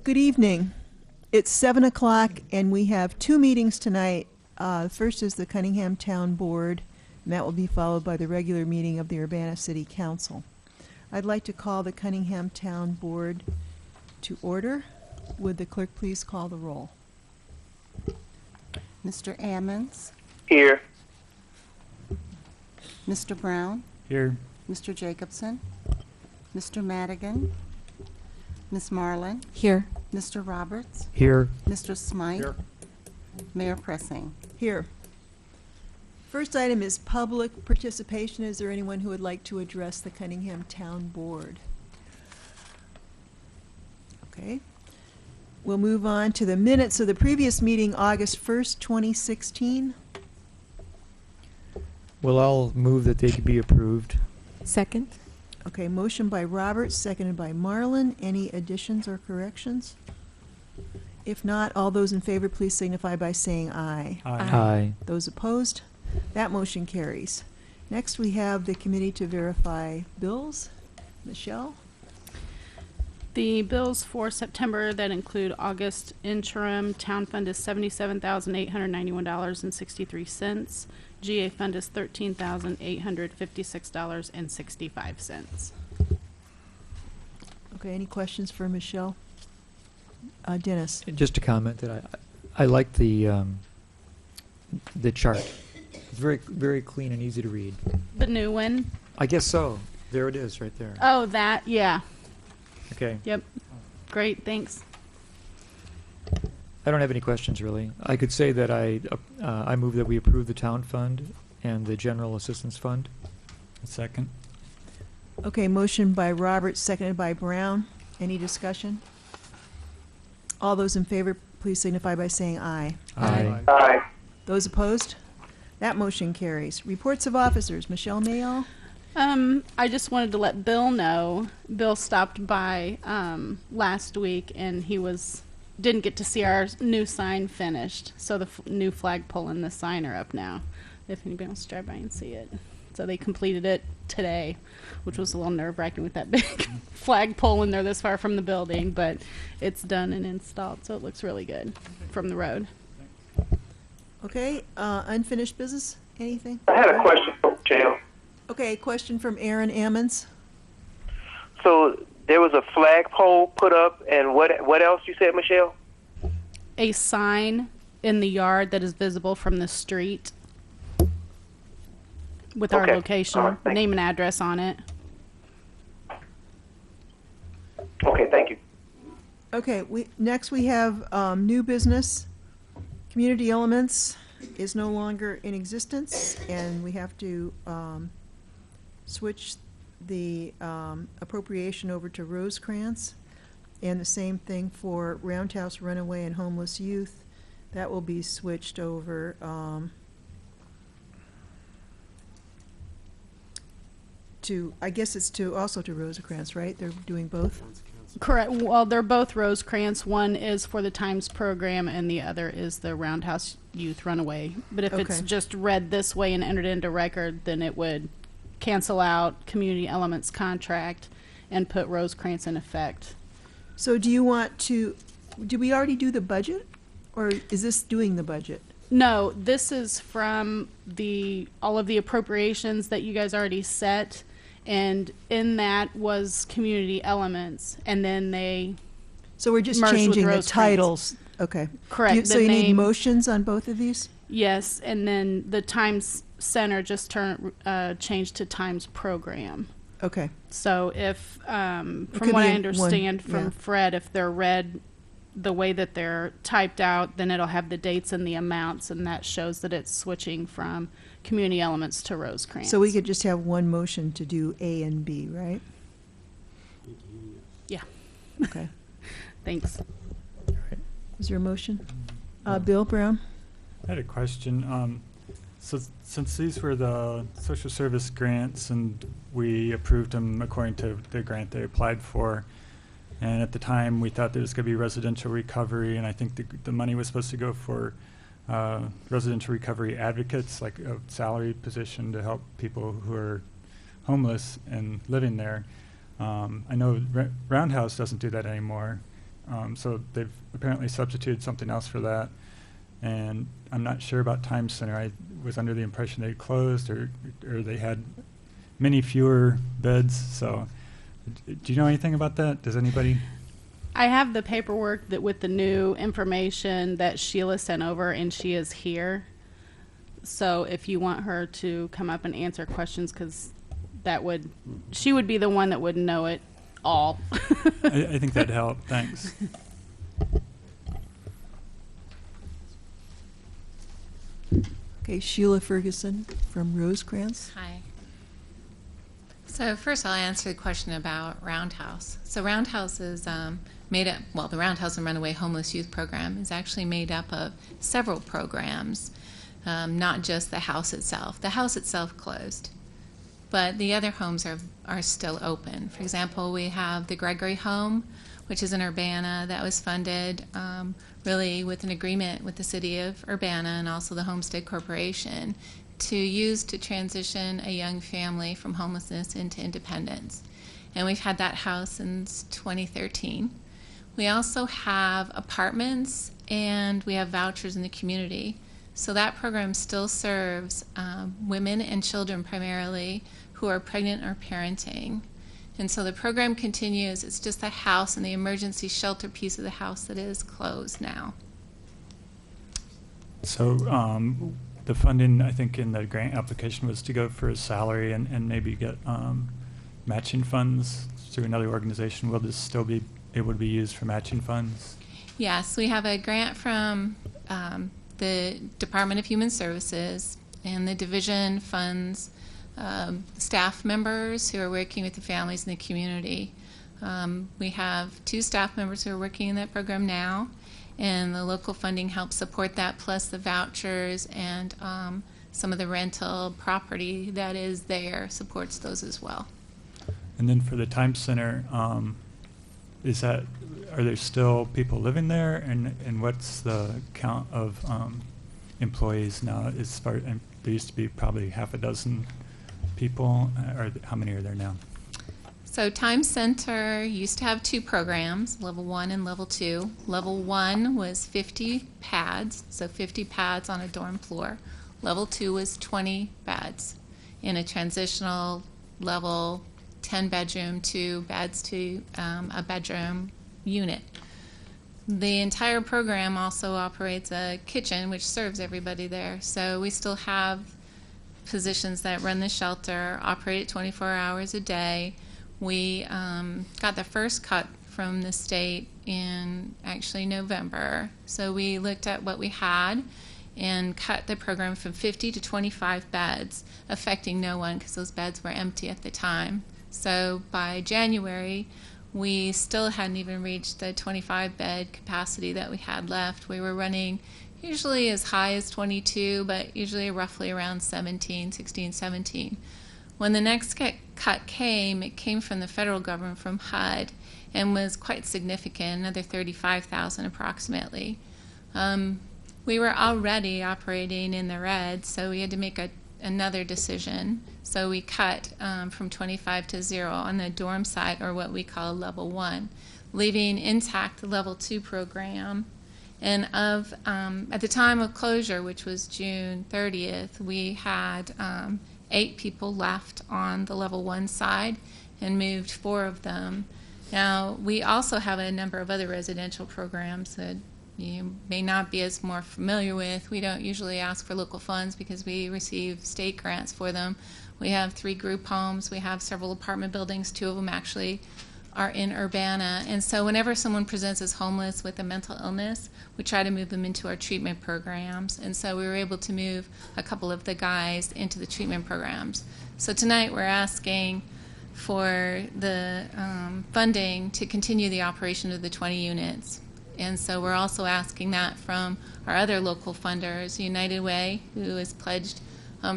Good evening. It's 7 o'clock, and we have two meetings tonight. First is the Cunningham Town Board, and that will be followed by the regular meeting of the Urbana City Council. I'd like to call the Cunningham Town Board to order. Would the clerk please call the roll? Mr. Ammons, Here. Mr. Brown, Here. Mr. Jacobson, Mr. Madigan, Ms. Marlin, Here. Mr. Roberts, Here. Mr. Smythe, Here. Mayor Pressing. Here. First item is public participation. Is there anyone who would like to address the Cunningham Town Board? Okay. We'll move on to the minutes of the previous meeting, August 1st, 2016. Well, I'll move that they could be approved. Second. Okay, motion by Roberts, seconded by Marlin. Any additions or corrections? If not, all those in favor, please signify by saying aye. Aye. Those opposed? That motion carries. Next, we have the committee to verify bills. Michelle? The bills for September that include August interim town fund is $77,891.63. GA fund is $13,856.65. Okay, any questions for Michelle? Dennis? Just a comment that I like the chart. It's very clean and easy to read. The new one? I guess so. There it is, right there. Oh, that, yeah. Okay. Yep. Great, thanks. I don't have any questions really. I could say that I move that we approve the town fund and the general assistance fund. Second. Okay, motion by Roberts, seconded by Brown. Any discussion? All those in favor, please signify by saying aye. Aye. Aye. Those opposed? That motion carries. Reports of officers. Michelle Mayall? I just wanted to let Bill know. Bill stopped by last week, and he didn't get to see our new sign finished. So the new flagpole and the sign are up now, if anybody wants to drive by and see it. So they completed it today, which was a little nerve-wracking with that big flagpole in there this far from the building, but it's done and installed, so it looks really good from the road. Okay, unfinished business? Anything? I had a question for Michelle. Okay, question from Aaron Ammons. So there was a flagpole put up, and what else you said, Michelle? A sign in the yard that is visible from the street with our Okay. location, All right, thank name and address on it. Okay, thank you. Okay, next we have new business. Community Elements is no longer in existence, and we have to switch the appropriation over to Rosecrans, and the same thing for Roundhouse Runaway and Homeless Youth. That will be switched over to, I guess it's also to Rosecrans, right? They're doing both? Correct. Well, they're both Rosecrans. One is for the Times program, and the other is the Roundhouse Youth Runaway. But if it's Okay. just read this way and entered into record, then it would cancel out Community Elements contract and put Rosecrans in effect. So do you want to, did we already do the budget? Or is this doing the budget? No, this is from all of the appropriations that you guys already set, and in that was Community Elements, and then they So we're just merged with changing the Rosecrans. titles. Okay. Correct. So the you need name- motions on both of these? Yes, and then the Times Center just changed to Times Program. Okay. So if, from could what be I in understand one, from yeah. Fred, if they're read the way that they're typed out, then it'll have the dates and the amounts, and that shows that it's switching from Community Elements to Rosecrans. So we could just have one motion to do A and B, right? Yeah. Okay. Thanks. Is there a motion? Bill Brown? I had a question. So since these were the social service grants and we approved them according to the grant they applied for, and at the time we thought there was going to be residential recovery, and I think the money was supposed to go for residential recovery advocates, like a salary position to help people who are homeless and living there. I know Roundhouse doesn't do that anymore. So they've apparently substituted something else for that. And I'm not sure about Time Center. I was under the impression they closed or they had many fewer beds. So do you know anything about that? Does anybody? I have the paperwork that with the new information that Sheila sent over, and she is here. So if you want her to come up and answer questions, because she would be the one that would know it all. I think that'd help. Thanks. Okay, Sheila Ferguson from Rosecrans. Hi. So first I'll answer the question about Roundhouse. So Roundhouse is made up, well, the Roundhouse and Runaway Homeless Youth Program is actually made up of several programs, not just the house itself. The house itself closed, but the other homes are still open. For example, we have the Gregory Home, which is in Urbana, that was funded really with an agreement with the city of Urbana and also the Homestead Corporation to use to transition a young family from homelessness into independence. And we've had that house since 2013. We also have apartments and we have vouchers in the community. So that program still serves women and children primarily who are pregnant or parenting. And so the program continues. It's just the house and the emergency shelter piece of the house that is closed now. So the funding, I think, in the grant application was to go for his salary and maybe get matching funds through another organization. Will this still be able to be used for matching funds? Yes, we have a grant from the Department of Human Services, and the division funds staff members who are working with the families in the community. We have 2 staff members who are working in that program now, and the local funding helps support that, plus the vouchers and some of the rental property that is there supports those as well. And then for the Time Center, are there still people living there, and what's the count of employees now? There used to be probably half a dozen people, or how many are there now? So Time Center used to have 2 programs, Level 1 and Level 2. Level 1 was 50 pads, so 50 pads on a dorm floor. Level 2 was 20 beds in a transitional level, 10 bedroom, 2 beds to a bedroom unit. The entire program also operates a kitchen, which serves everybody there. So we still have physicians that run the shelter, operate 24 hours a day. We got the first cut from the state in actually November. So we looked at what we had and cut the program from 50 to 25 beds, affecting no one because those beds were empty at the time. So by January, we still hadn't even reached the 25 bed capacity that we had left. We were running usually as high as 22, but usually roughly around 16, 17. When the next cut came, it came from the federal government, from HUD, and was quite significant, another 35,000 approximately. We were already operating in the red, so we had to make another decision. So we cut from 25 to 0 on the dorm side, or what we call Level 1, leaving intact the Level 2 program. And at the time of closure, which was June 30th, we had 8 people left on the Level 1 side and moved 4 of them. Now, we also have a number of other residential programs that you may not be as more familiar with. We don't usually ask for local funds because we receive state grants for them. We have 3 group homes. We have several apartment buildings. 2 of them actually are in Urbana. And so whenever someone presents as homeless with a mental illness, we try to move them into our treatment programs. And so we were able to move a couple of the guys into the treatment programs. So tonight we're asking for the funding to continue the operation of the 20 units. And so we're also asking that from our other local funders, United Way, who is pledged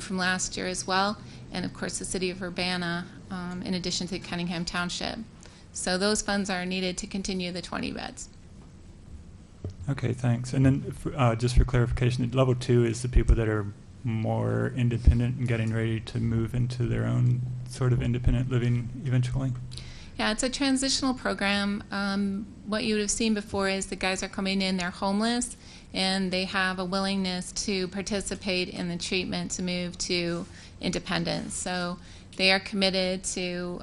from last year as well, and of course the city of Urbana, in addition to Cunningham Township. So those funds are needed to continue the 20 beds. Okay, thanks. And then just for clarification, Level 2 is the people that are more independent and getting ready to move into their own sort of independent living eventually? Yeah, it's a transitional program. What you would have seen before is the guys are coming in, they're homeless, and they have a willingness to participate in the treatment to move to independence. So they are committed to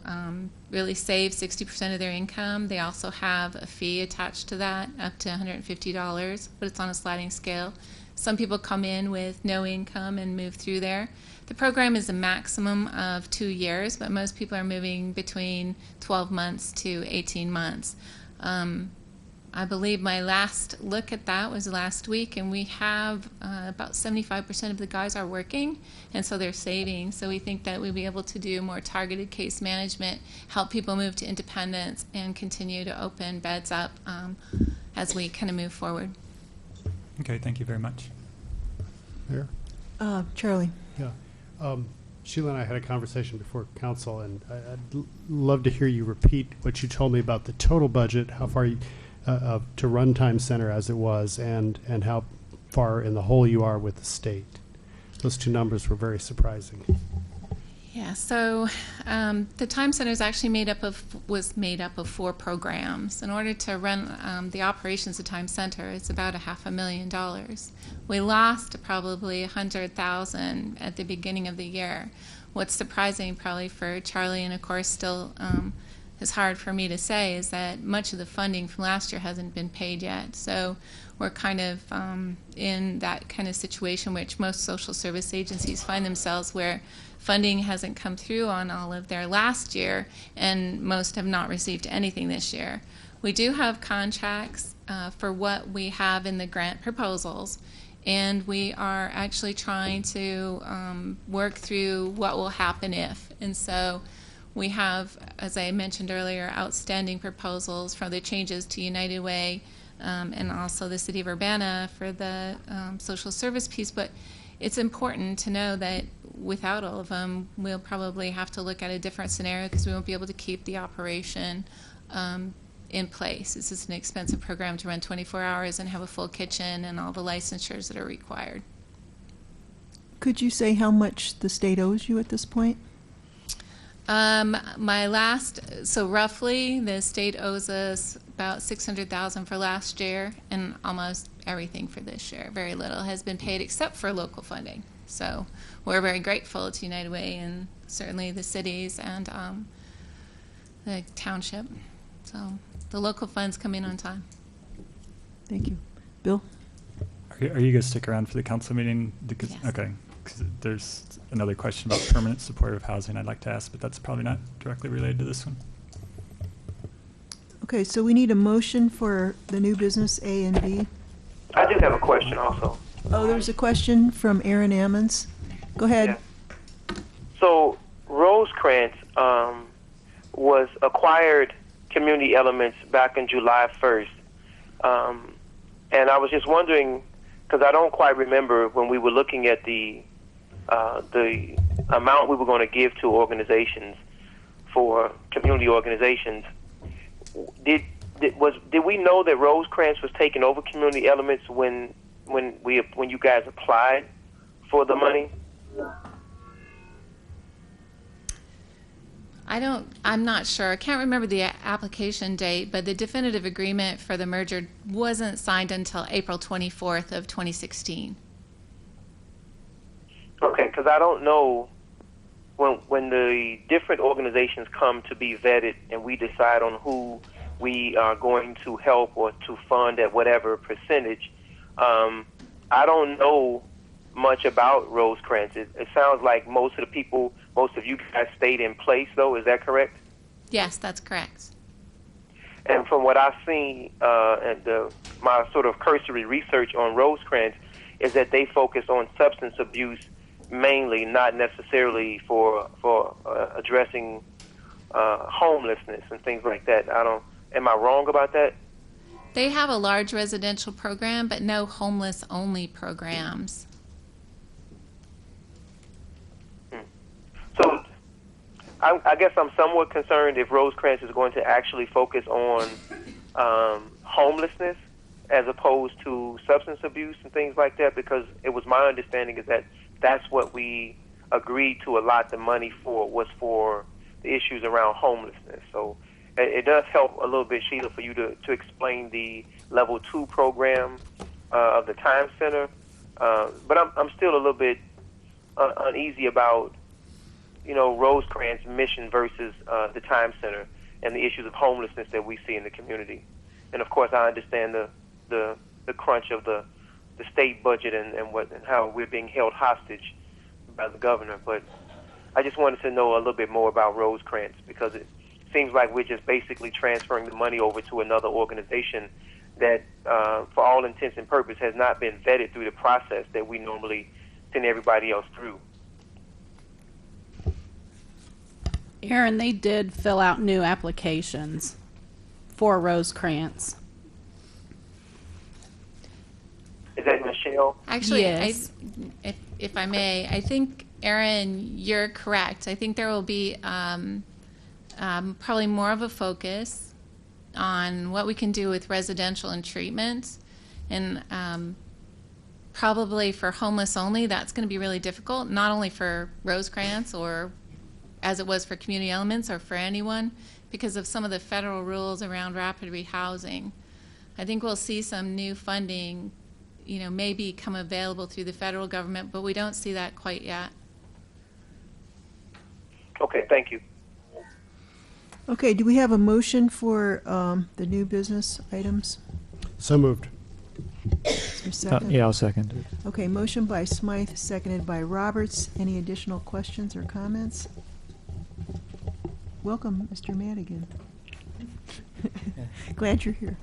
really save 60% of their income. They also have a fee attached to that, up to $150, but it's on a sliding scale. Some people come in with no income and move through there. The program is a maximum of 2 years, but most people are moving between 12 months to 18 months. I believe my last look at that was last week, and we have about 75% of the guys are working, and so they're saving. So we think that we'll be able to do more targeted case management, help people move to independence, and continue to open beds up as we kind of move forward. Okay, thank you very much. Mayor? Charlie? Yeah. Sheila and I had a conversation before council, and I'd love to hear you repeat what you told me about the total budget, how far you, to Runtime Center as it was, and how far in the hole you are with the state. Those two numbers were very surprising. Yeah, so the Time Center is actually was made up of 4 programs. In order to run the operations of Time Center, it's about $500,000. We lost probably $100,000 at the beginning of the year. What's surprising probably for Charlie, and of course still is hard for me to say, is that much of the funding from last year hasn't been paid yet. So we're kind of in that kind of situation which most social service agencies find themselves, where funding hasn't come through on all of their last year, and most have not received anything this year. We do have contracts for what we have in the grant proposals, and we are actually trying to work through what will happen if. And so we have, as I mentioned earlier, outstanding proposals for the changes to United Way and also the City of Urbana for the social service piece. But it's important to know that without all of them, we'll probably have to look at a different scenario, because we won't be able to keep the operation in place. This is an expensive program to run 24 hours and have a full kitchen and all the licensures that are required. Could you say how much the state owes you at this point? So roughly the state owes us about $600,000 for last year, and almost everything for this year. Very little has been paid except for local funding. So we're very grateful to United Way and certainly the cities and the township. So the local funds come in on time. Thank you. Bill? Are you going to stick around for the council meeting? Because, Yes. Okay, because there's another question about permanent supportive housing I'd like to ask, but that's probably not directly related to this one. Okay, so we need a motion for the new business A and B. I do have a question also. Oh, there's a question from Aaron Ammons. Go ahead. Yeah. So Rosecrans was acquired Community Elements back in July 1st. And I was just wondering, because I don't quite remember when we were looking at the amount we were going to give to organizations, for community organizations. Did we know that Rosecrans was taking over Community Elements when you guys applied for the money? I'm not sure. I can't remember the application date, but the definitive agreement for the merger wasn't signed until April 24th of 2016. Okay, because I don't know when the different organizations come to be vetted and we decide on who we are going to help or to fund at whatever percentage. I don't know much about Rosecrans. It sounds like most of you guys stayed in place, though. Is that correct? Yes, that's correct. And from what I've seen, my sort of cursory research on Rosecrans is that they focus on substance abuse mainly, not necessarily for addressing homelessness and things like that. Am I wrong about that? They have a large residential program, but no homeless-only programs. So I guess I'm somewhat concerned if Rosecrans is going to actually focus on homelessness as opposed to substance abuse and things like that, because it was my understanding is that that's what we agreed to allot the money for, was for the issues around homelessness. So it does help a little bit, Sheila, for you to explain the level 2 program of the Time Center. But I'm still a little bit uneasy about, Rosecrans mission versus the Time Center and the issues of homelessness that we see in the community. And of course, I understand the crunch of the state budget and how we're being held hostage by the governor. But I just wanted to know a little bit more about Rosecrans, because it seems like we're just basically transferring the money over to another organization that, for all intents and purposes, has not been vetted through the process that we normally send everybody else through. Aaron, they did fill out new applications for Rosecrans. Is that Michelle? Actually, Yes. if I may, I think, Aaron, you're correct. I think there will be probably more of a focus on what we can do with residential and treatment. And probably for homeless only, that's going to be really difficult, not only for Rosecrans or as it was for Community Elements or for anyone, because of some of the federal rules around rapid rehousing. I think we'll see some new funding, maybe come available through the federal government, but we don't see that quite yet. Okay, thank you. Okay, do we have a motion for the new business items? So moved. Is there a second? Yeah, I'll second it. Okay, motion by Smythe, seconded by Roberts. Any additional questions or comments? Welcome, Mr. Madigan. Glad you're here.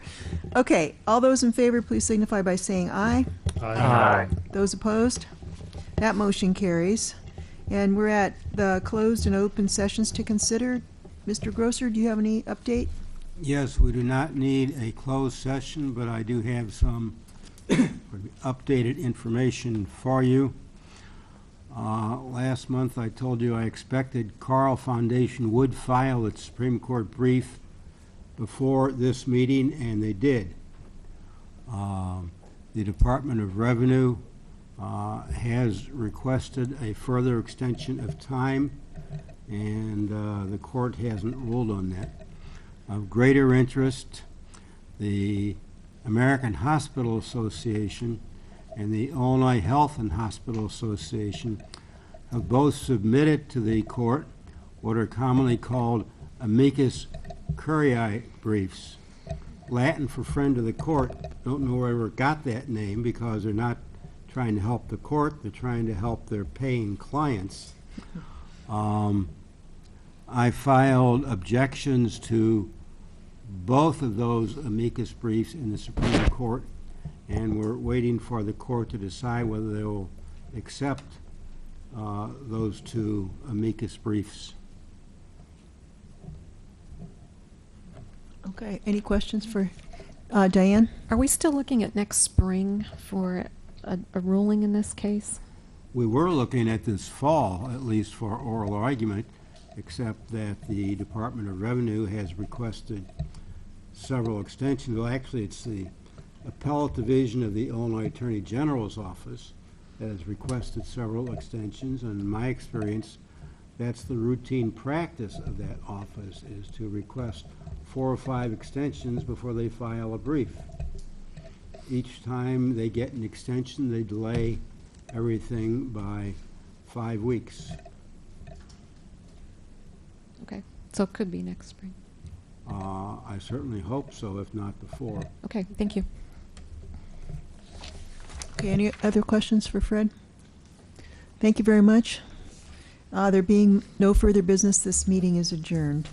Okay, all those in favor, please signify by saying aye. Aye. Those opposed? That motion carries. And we're at the closed and open sessions to consider. Mr. Grosser, do you have any update? Yes, we do not need a closed session, but I do have some updated information for you. Last month I told you I expected Carl Foundation would file its Supreme Court brief before this meeting, and they did. The Department of Revenue has requested a further extension of time, and the court hasn't ruled on that. Of greater interest, the American Hospital Association and the Illinois Health and Hospital Association have both submitted to the court what are commonly called amicus curiae briefs. Latin for friend of the court. Don't know where it got that name, because they're not trying to help the court, they're trying to help their paying clients. I filed objections to both of those amicus briefs in the Supreme Court, and we're waiting for the court to decide whether they will accept those two amicus briefs. Okay, any questions for Diane? Are we still looking at next spring for a ruling in this case? We were looking at this fall, at least for oral argument, except that the Department of Revenue has requested several extensions. Well, actually, it's the Appellate Division of the Illinois Attorney General's office that has requested several extensions, and in my experience, that's the routine practice of that office, is to request 4 or 5 extensions before they file a brief. Each time they get an extension, they delay everything by 5 weeks. Okay, so it could be next spring. I certainly hope so, if not before. Okay, thank you. Okay, any other questions for Fred? Thank you very much. There being no further business, this meeting is adjourned.